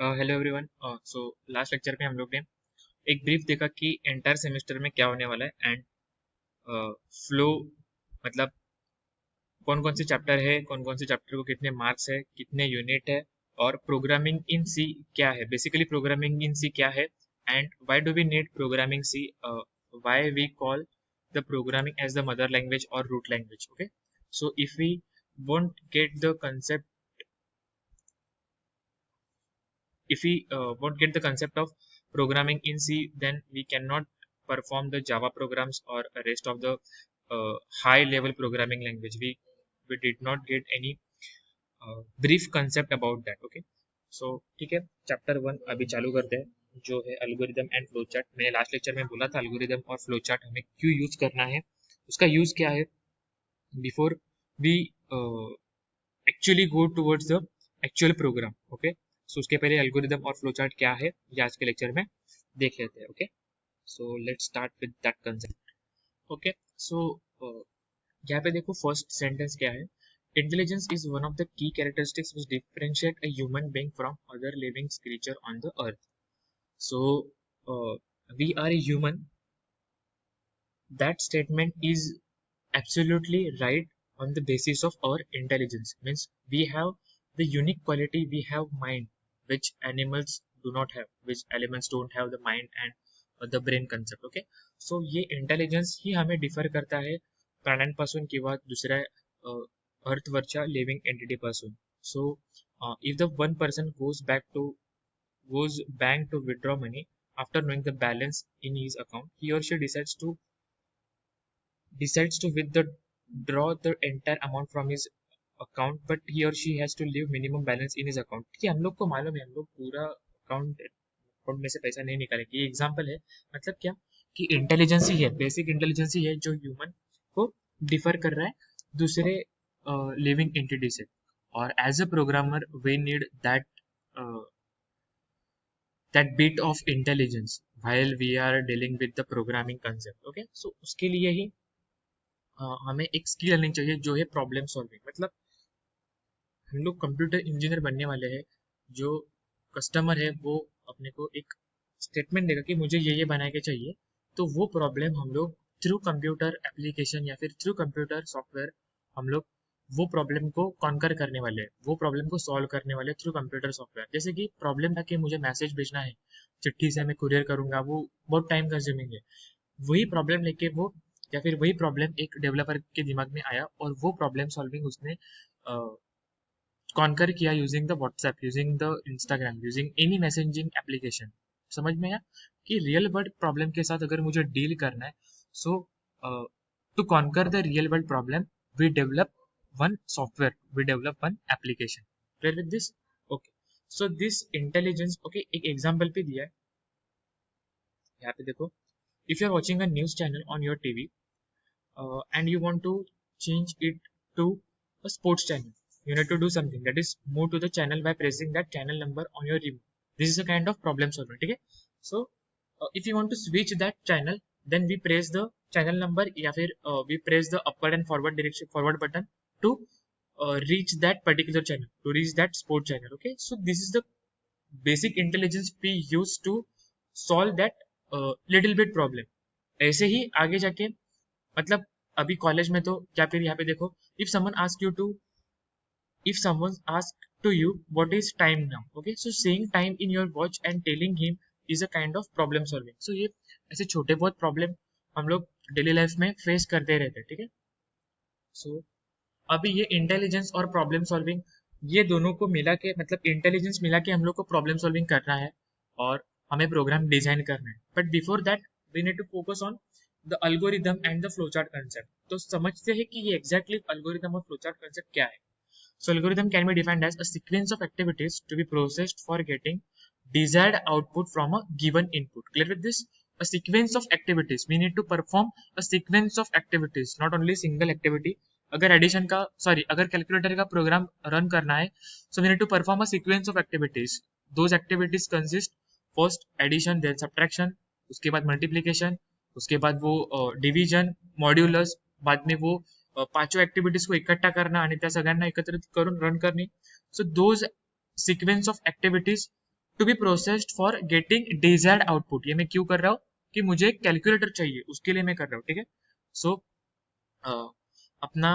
Hello everyone. So last lecture में हम लोग ने एक ब्रीफ देखा कि एंटायर सेमेस्टर में क्या होने वाला है एंड फ्लो, मतलब कौन कौन से चैप्टर है, कौन कौन से चैप्टर को कितने मार्क्स है, कितने यूनिट है, और प्रोग्रामिंग इन सी क्या है। बेसिकली प्रोग्रामिंग इन सी क्या है and why do we need programming C, why we call the programming as the mother language और root language. Okay, so if we won't get the concept if we won't get the concept of programming in C, then we cannot perform the Java programs or rest of the high level programming language. We did not get any brief concept about that. Okay, so ठीक है, chapter one अभी चालू करते हैं जो है algorithm and flow chart. मैंने last lecture में बोला था अल्गोरिदम और फ्लो चार्ट हमें क्यों यूज करना है, उसका यूज क्या है before we actually go towards the actual program. Okay, so उसके पहले एल्गोरिदम और फ्लो चार्ट क्या है ये आज के लेक्चर में देख लेते हैं। Okay, so let's start with that concept. Okay, so यहाँ पे देखो फर्स्ट सेंटेंस क्या है। Intelligence is one of the key characteristics which differentiate a human being from other living creature on the earth. So we are a human, that statement is absolutely right on the basis of our intelligence. Means we have the unique quality, we have mind, which animals do not have, which elements don't have the mind and the brain concept. Okay, so ये intelligence ही हमें differ करता है प्राण्यांपासून किंवा दुसऱ्या अर्थवरच्या living entity पासून. So if the one person goes bank to withdraw money after knowing the balance in his account, he or she decides to withdraw the entire amount from his account, but he or she has to leave minimum balance in his account. कि हम लोग को मालूम है हम लोग पूरा account में से पैसा नहीं निकालेंगे, ये एग्जांपल है। मतलब क्या कि इंटेलिजेंस ही है, बेसिक इंटेलिजेंस ही है जो ह्यूमन को डिफर कर रहा है दूसरे लिविंग एंटिटी से। और as a programmer we need that bit of intelligence while we are dealing with the programming concept. Okay, so उसके लिए ही हमें एक स्किल लर्निंग चाहिए जो है प्रॉब्लम सॉल्विंग। मतलब हम लोग कंप्यूटर इंजीनियर बनने वाले हैं। जो कस्टमर है वो अपने को एक स्टेटमेंट देगा कि मुझे ये बना के चाहिए, तो वो प्रॉब्लम हम लोग थ्रू कंप्यूटर एप्लीकेशन या फिर थ्रू कंप्यूटर सॉफ्टवेयर हम लोग वो प्रॉब्लम को कॉन्कर करने वाले हैं, वो प्रॉब्लम को सॉल्व करने वाले थ्रू कंप्यूटर सॉफ्टवेयर। जैसे कि प्रॉब्लम था कि मुझे मैसेज भेजना है, चिट्ठी से मैं कुरियर करूंगा, वो बहुत टाइम कंज्यूमिंग है। वही प्रॉब्लम लेके वो या फिर वही प्रॉब्लम एक डेवलपर के दिमाग में आया और वो प्रॉब्लम सॉल्विंग उसने कॉन्कर किया using the WhatsApp, using the Instagram, using any messaging application. समझ में आया कि रियल वर्ल्ड प्रॉब्लम के साथ अगर मुझे डील करना है, so to conquer the real world problem we develop one software, we develop one application. Clear with this? Okay, so this intelligence, okay, एक एग्जांपल पे दिया है यहाँ पे देखो। If you are watching a news channel on your TV and you want to change it to a sports channel, you need to do something, that is move to the channel by pressing that channel number on your remote. This is a kind of problem solving. Okay, so if you want to switch that channel, then we press the channel number या फिर we press the upward and forward direction forward button to reach that particular channel, to reach that sport channel. Okay, so this is the basic intelligence we use to solve that little bit problem. ऐसे ही आगे जाके मतलब अभी college में तो क्या फिर यहाँ पे देखो, if someone ask you to if someone asks to you what is time now, okay, so saying time in your watch and telling him is a kind of problem solving. So ये ऐसे छोटे बहुत problem हम लोग daily life में face करते रहते हैं। ठीक है, सो अभी ये इंटेलिजेंस और प्रॉब्लम सॉल्विंग ये दोनों को मिला के, मतलब इंटेलिजेंस मिला के हम लोग को प्रॉब्लम सॉल्विंग करना है और हमें प्रोग्राम डिजाइन करना है। But before that we need to focus on the algorithm and the flowchart concept. तो समझते हैं कि ये एग्जैक्टली अल्गोरिदम और फ्लोचार्ट कंसेप्ट क्या है। So algorithm can be defined as a sequence of activities to be processed for getting desired output from a given input. Clear with this? A sequence of activities. We need to perform a sequence of activities, not only single activity. अगर addition का अगर calculator का program run करना है, so we need to perform a sequence of activities. Those activities consist first addition, then subtraction, उसके बाद multiplication, उसके बाद वो डिवीजन, मॉड्यूलस, बाद में वो पांचों ऍक्टिव्हिटीज को इकट्ठा करना आणि त्या सगळ्यांना एकत्रित करून रन करणे. So those sequence of activities to be processed for getting desired output. ये मैं क्यों कर रहा हूँ कि मुझे एक कैलकुलेटर चाहिए, उसके लिए मैं कर रहा हूँ, ठीक है। सो अपना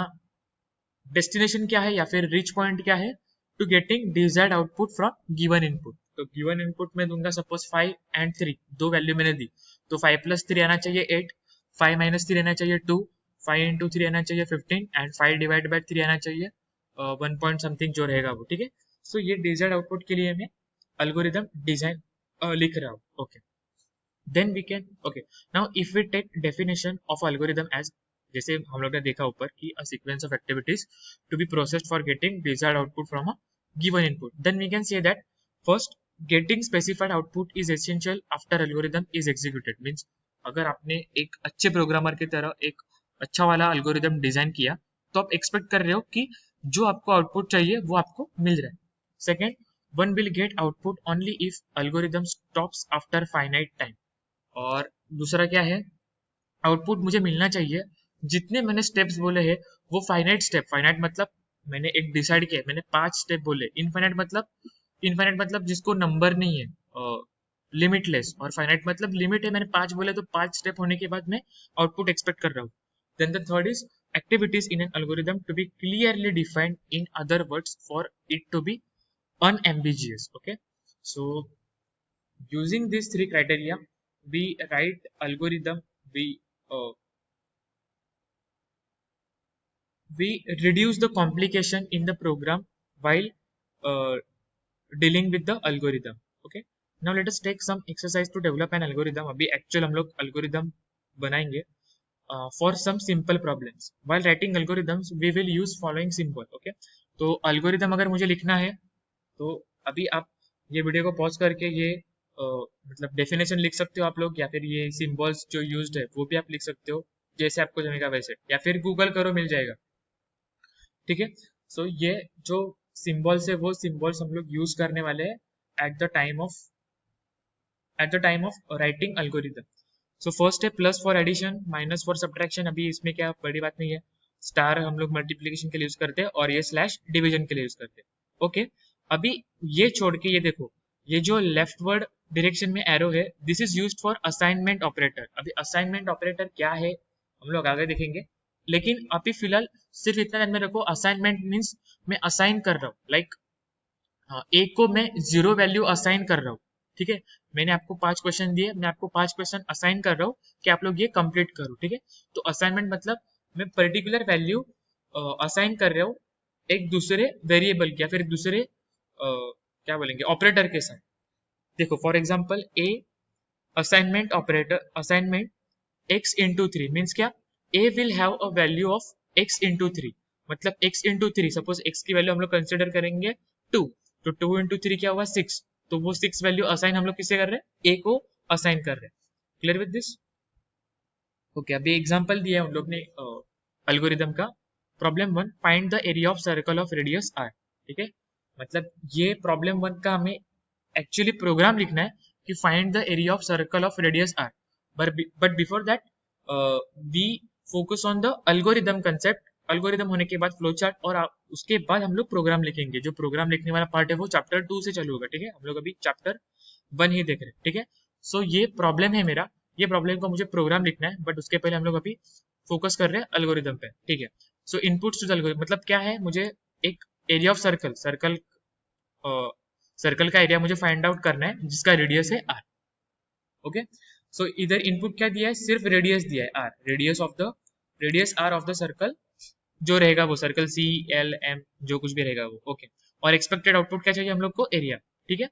डेस्टिनेशन क्या है या फिर रिच पॉइंट क्या है, to getting desired output from given input. तो गिवन इनपुट में दूंगा सपोज 5 and 3, दो वैल्यू मैंने दी, तो 5+3 आना चाहिए 8, 5-3 आना चाहिए 2, 5 × 3 आना चाहिए 15 एंड 5/3 आना चाहिए 1 पॉइंट समथिंग जो रहेगा वो, ठीक है। सो ये डिजायर्ड आउटपुट के लिए मैं अल्गोरिदम डिजाइन लिख रहा हूँ, okay. Then we can, okay, now if we take definition of algorithm as, जैसे हम लोग ने देखा ऊपर कि a sequence of activities to be processed for getting desired output from a given input, then we can say that first getting specified output is essential after algorithm is executed. Means अगर आपने एक अच्छे programmer की तरह एक अच्छा वाला algorithm design किया, तो आप एक्सपेक्ट कर रहे हो कि जो आपको आउटपुट चाहिए वो आपको मिल रहा है। Second, one will get output only if algorithm stops after finite time। और दूसरा क्या है, आउटपुट मुझे मिलना चाहिए, जितने मैंने स्टेप्स बोले हैं वो फाइनाइट स्टेप, फाइनाइट मतलब मैंने एक डिसाइड किया, मैंने 5 स्टेप बोले, इनफाइनाइट मतलब जिसको नंबर नहीं है, लिमिटलेस, और फाइनाइट मतलब लिमिट है, मैंने 5 बोले तो 5 स्टेप होने के बाद मैं आउटपुट एक्सपेक्ट कर रहा हूँ। Then the third is activities in an algorithm to be clearly defined, in other words for it to be unambiguous, okay। So using these three criteria we write algorithm, uh, we reduce the complication in the program while uh, dealing with the algorithm, okay। Now let us take some exercise to develop an algorithm। अभी actual हम लोग algorithm बनाएंगे for some simple problems। while writing algorithms we will use following symbol, okay। तो algorithm अगर मुझे लिखना है तो अभी आप ये वीडियो को पॉज करके ये मतलब डेफिनेशन लिख सकते हो आप लोग, या फिर ये सिंबल्स जो यूज्ड है वो भी आप लिख सकते हो, जैसे आपको जमेगा वैसे, या फिर गूगल करो मिल जाएगा, ठीक है। सो ये जो सिंबल्स है वो सिंबल्स हम लोग यूज करने वाले हैं at the time of writing algorithm. So first है plus for addition, minus for subtraction, अभी इसमें क्या बड़ी बात नहीं है, स्टार हम लोग मल्टीप्लीकेशन के लिए यूज करते हैं और ये स्लैश डिवीजन के लिए यूज करते हैं, ओके। अभी ये छोड़ के ये देखो, ये जो लेफ्टवर्ड डायरेक्शन में एरो है, this is used for assignment operator. अभी असाइनमेंट ऑपरेटर क्या है हम लोग आगे देखेंगे, लेकिन अभी फिलहाल सिर्फ इतना ध्यान में रखो, असाइनमेंट मीन्स मैं असाइन कर रहा हूँ, लाइक ए को मैं 0 वैल्यू असाइन कर रहा हूँ, ठीक है। मैंने आपको 5 क्वेश्चन दिए, मैं आपको 5 क्वेश्चन असाइन कर रहा हूँ कि आप लोग ये कंप्लीट करो, ठीक है। तो असाइनमेंट मतलब मैं पर्टिकुलर वैल्यू असाइन कर रहा हूँ एक दूसरे वेरिएबल या फिर दूसरे क्या बोलेंगे ऑपरेटर के साथ। देखो for example A assignment operator, assignment x into 3 means क्या, a will have a value of x into 3, मतलब x इंटू 3, सपोज x की वैल्यू हम लोग कंसिडर करेंगे 2, तो 2 इंटू 3 क्या हुआ 6, तो वो 6 वैल्यू असाइन हम लोग किसे कर रहे हैं, a को असाइन कर रहे हैं। Clear with this, okay. अभी एग्जांपल दिया है हम लोग ने एल्गोरिथम का, problem 1 find the area of circle of radius r, ठीक है। मतलब ये प्रॉब्लम 1 का हमें एक्चुअली प्रोग्राम लिखना है कि find the area of circle of radius r, but before that we focus on the algorithm concept. Algorithm होने के बाद फ्लो चार्ट, और उसके बाद हम लोग प्रोग्राम लिखेंगे। जो प्रोग्राम लिखने वाला पार्ट है वो चैप्टर 2 से चालू होगा, ठीक है। हम लोग अभी चैप्टर 1 ही देख रहे हैं, ठीक है। सो ये प्रॉब्लम है मेरा, ये प्रॉब्लम को मुझे प्रोग्राम लिखना है, बट उसके पहले हम लोग अभी फोकस कर रहे हैं अल्गोरिथम पे, ठीक है। सो इनपुट्स टू द एल्गोरिथम मतलब क्या है, मुझे एक एरिया ऑफ सर्कल का एरिया मुझे फाइंड आउट करना है जिसका रेडियस है r, ओके। सो इधर इनपुट क्या दिया है, सिर्फ रेडियस दिया है r, radius r of the circle जो रहेगा वो सर्कल सी एल एम जो कुछ भी रहेगा वो, ओके। और एक्सपेक्टेड आउटपुट क्या चाहिए हम लोग को, एरिया, ठीक है।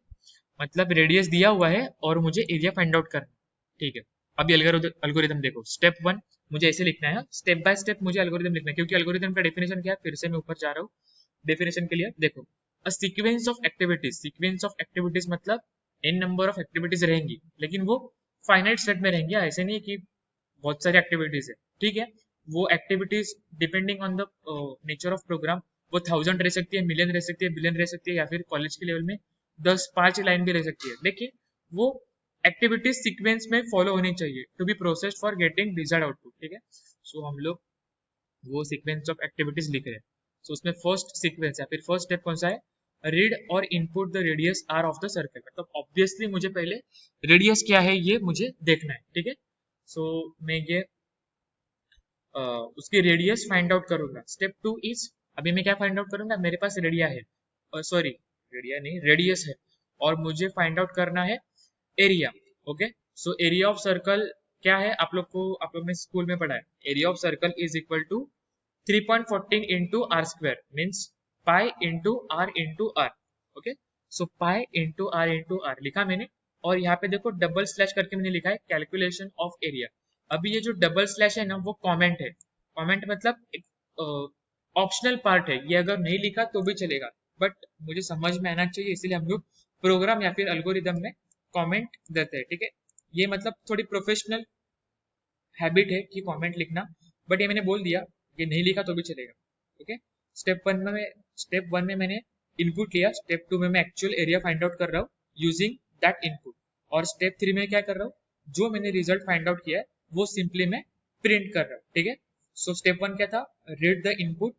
मतलब रेडियस दिया हुआ है और मुझे एरिया फाइंड आउट करना, ठीक है। अभी एल्गोरिथम देखो, स्टेप 1 मुझे ऐसे लिखना है, स्टेप बाय स्टेप मुझे एल्गोरिथम लिखना है, क्योंकि एल्गोरिथम का डेफिनेशन क्या है, फिर से मैं ऊपर जा रहा हूँ डेफिनेशन के लिए। देखो, अ सीक्वेंस ऑफ एक्टिविटीज मतलब n नंबर ऑफ एक्टिविटीज रहेंगी, लेकिन वो फाइनाइट सेट में रहेंगे, ऐसे नहीं कि बहुत सारी एक्टिविटीज है, ठीक है। वो activities depending on the nature of program वो 1000 रह सकती है, मिलियन रह सकती है, बिलियन रह सकती है, या फिर कॉलेज के लेवल में 5 लाइन भी रह सकती है, लेकिन वो एक्टिविटीज सीक्वेंस में फॉलो होनी चाहिए to be processed for getting desired output, ठीक है। सो हम लोग वो सीक्वेंस ऑफ एक्टिविटीज लिख रहे हैं। सो उसमें फर्स्ट सीक्वेंस या फिर फर्स्ट स्टेप कौन सा है, रीड और input the radius R of the circle, मतलब ऑब्वियसली मुझे पहले रेडियस क्या है ये मुझे देखना है, ठीक है। सो मैं ये उसकी रेडियस फाइंड आउट करूंगा। स्टेप 2 इज, अभी मैं क्या फाइंड आउट करूंगा, मेरे पास रेडिया है, सॉरी रेडिया नहीं रेडियस है, और मुझे फाइंड आउट करना है area. Okay, so area of circle क्या है, आप लोग ने स्कूल में पढ़ा है, area of circle is equal to 3.14 into r square means pi into r into r। Okay, so pi into r into r लिखा मैंने, और यहाँ पे देखो डबल स्लैश करके मैंने लिखा है कैलकुलेशन ऑफ एरिया। अभी ये जो डबल स्लैश है ना वो कमेंट है, कमेंट मतलब ऑप्शनल पार्ट है, ये अगर नहीं लिखा तो भी चलेगा, बट मुझे समझ में आना चाहिए, इसलिए हम लोग प्रोग्राम या फिर अल्गोरिदम में कमेंट देते हैं, ठीक है। ये मतलब थोड़ी प्रोफेशनल हैबिट है कि कमेंट लिखना, बट ये मैंने बोल दिया, ये नहीं लिखा तो भी चलेगा। ओके, स्टेप वन में मैंने इनपुट लिया, स्टेप 2 में मैं एक्चुअल एरिया फाइंड आउट कर रहा हूँ यूजिंग दैट इनपुट, और स्टेप 3 में क्या कर रहा हूँ, जो मैंने रिजल्ट फाइंड आउट किया है वो सिंपली मैं प्रिंट कर रहा हूँ, ठीक है। सो स्टेप 1 क्या था, रीड द इनपुट।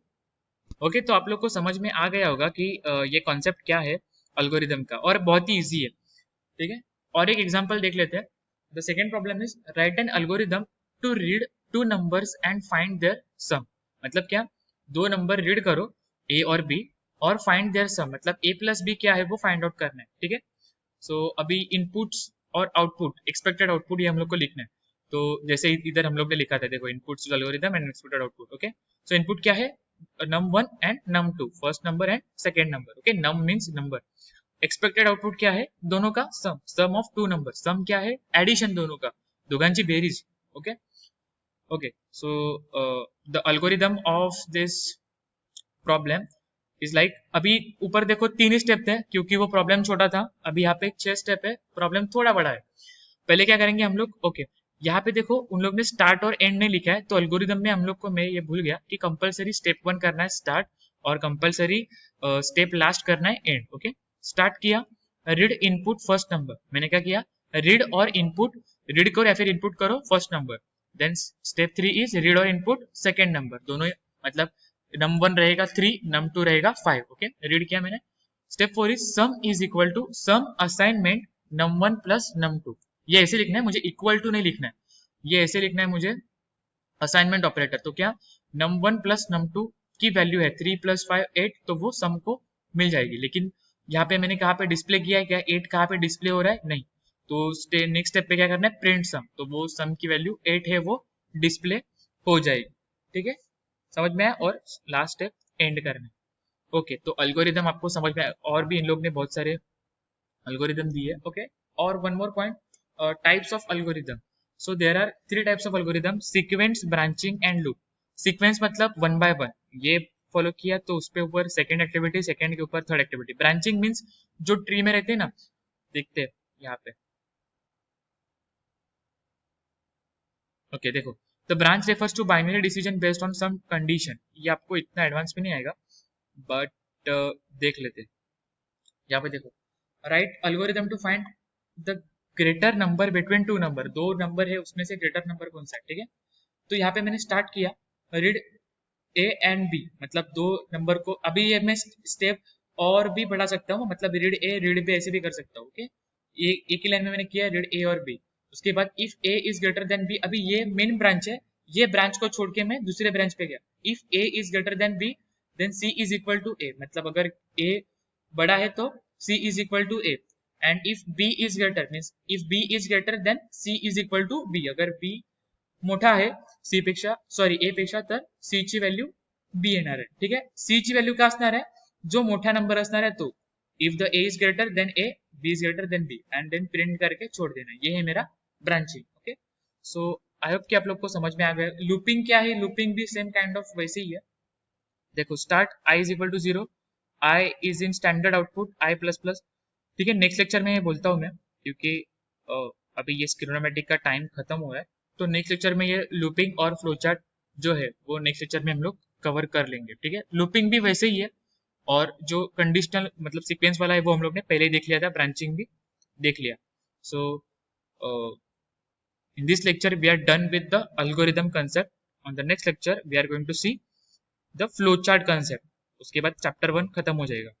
ओके, तो आप लोग को समझ में आ गया होगा कि ये कॉन्सेप्ट क्या है अल्गोरिदम का, और बहुत ही ईजी है, ठीक है। और एक एग्जांपल देख लेते हैं। The second problem is write an algorithm to read two numbers and find their sum. मतलब क्या, दो नंबर रीड करो ए और बी, और फाइंड देयर सम, मतलब ए प्लस बी क्या है वो फाइंड आउट करना है, ठीक है। सो अभी इनपुट्स और आउटपुट, एक्सपेक्टेड आउटपुट ये हम लोग को लिखना है। तो जैसे इधर हम लोग ने लिखा था, देखो inputs to algorithm and expected output. Okay, so input क्या है, num1 and num2, first number and second number. Okay, num means number, expected output क्या है, दोनों का sum, sum of two number, sum क्या है, एडिशन दोनों का, दोघांची बेरीज। Okay okay, so the algorithm of this problem is like, अभी ऊपर देखो 3 ही स्टेप थे क्योंकि वो प्रॉब्लम छोटा था, अभी यहाँ पे 6 स्टेप है, प्रॉब्लम थोड़ा बड़ा है। पहले क्या करेंगे हम लोग, ओके यहाँ पे देखो उन लोग ने स्टार्ट और एंड नहीं लिखा है, तो अल्गोरिदम में हम लोग को, मैं ये भूल गया कि कंपलसरी स्टेप 1 करना है स्टार्ट, और कंपलसरी स्टेप लास्ट करना है एंड। ओके, स्टार्ट किया, रीड इनपुट फर्स्ट नंबर, मैंने क्या किया, रीड और इनपुट, रीड करो या फिर इनपुट करो first number. Then step 3 is read और इनपुट सेकेंड नंबर, दोनों मतलब num1 रहेगा 3, num2 रहेगा 5। ओके, रीड किया मैंने। Step 4 is sum is equal to sum assignment num1 plus num2, ये ऐसे लिखना है मुझे, इक्वल टू नहीं लिखना है, ये ऐसे लिखना है मुझे, असाइनमेंट ऑपरेटर। तो क्या, num1 प्लस num2 की वैल्यू है 3 प्लस 5 8, तो वो सम को मिल जाएगी, लेकिन यहाँ पे मैंने कहाँ पे डिस्प्ले किया है, क्या 8 कहाँ पे डिस्प्ले हो रहा है, नहीं, तो नेक्स्ट स्टेप पे क्या करना है, प्रिंट सम, तो वो सम की वैल्यू 8 है वो डिस्प्ले हो जाएगी, ठीक है, समझ में आया। और लास्ट स्टेप एंड करना है। ओके, तो अल्गोरिदम आपको समझ में आया, और भी इन लोग ने बहुत सारे अल्गोरिदम दिए। ओके, और one more point, types of algorithm. So there are 3 types of algorithm, sequence, branching and loop. Sequence मतलब वन बाय वन, ये फॉलो किया तो उसके ऊपर सेकंड एक्टिविटी, सेकंड के ऊपर थर्ड एक्टिविटी। ब्रांचिंग मीन्स जो ट्री में रहते हैं ना, देखते हैं यहाँ पे। ओके देखो, the branch refers to binary decision based on some condition, ये आपको इतना एडवांस में नहीं आएगा, बट देख लेते हैं। यहाँ पे देखो, write algorithm to find the greater number between two number, दो नंबर है उसमें से ग्रेटर नंबर कौन सा है, ठीक है। तो यहाँ पे मैंने स्टार्ट किया, रीड ए एंड बी, मतलब दो नंबर को, अभी ये मैं स्टेप और भी बढ़ा सकता हूँ, मतलब रीड ए रीड बी ऐसे भी कर सकता हूँ। ओके, एक ही लाइन में मैंने किया रीड ए और बी, उसके बाद if A is greater than B, अभी ये मेन ब्रांच है, ये ब्रांच को छोड़ के मैं दूसरे ब्रांच पे गया, if A is greater than B then C is equal to A, मतलब अगर ए बड़ा है तो c is equal to a, and if b is greater means if b is greater then c is equal to b, अगर b मोठा आहे c पेक्षा, sorry a पेक्षा, तर c ची व्हॅल्यू b येणार आहे, ठीक आहे। c ची व्हॅल्यू काय असणार आहे, जो मोठा नंबर असणार आहे तो, if the a is greater than a, b is greater than b, and then print करके छोड़ देना, ये है मेरा branching. Okay, so I hope कि आप लोग को समझ में आ गया। लूपिंग क्या है, लूपिंग भी सेम काइंड ऑफ वैसे ही है। देखो, start i is equal to 0, i is in standard output i plus plus, ठीक है। नेक्स्ट लेक्चर में ये बोलता हूँ मैं, क्योंकि अभी ये स्किनोमेटिक का टाइम खत्म हो रहा है, तो नेक्स्ट लेक्चर में ये लूपिंग और फ्लोचार्ट जो है वो नेक्स्ट लेक्चर में हम लोग कवर कर लेंगे, ठीक है। लूपिंग भी वैसे ही है, और जो कंडीशनल मतलब सीक्वेंस वाला है वो हम लोग ने पहले ही देख लिया था, ब्रांचिंग भी देख लिया। So in this lecture we are done with the algorithm concept, on the next lecture we are going to see the flow chart concept, उसके बाद चैप्टर 1 खत्म हो जाएगा।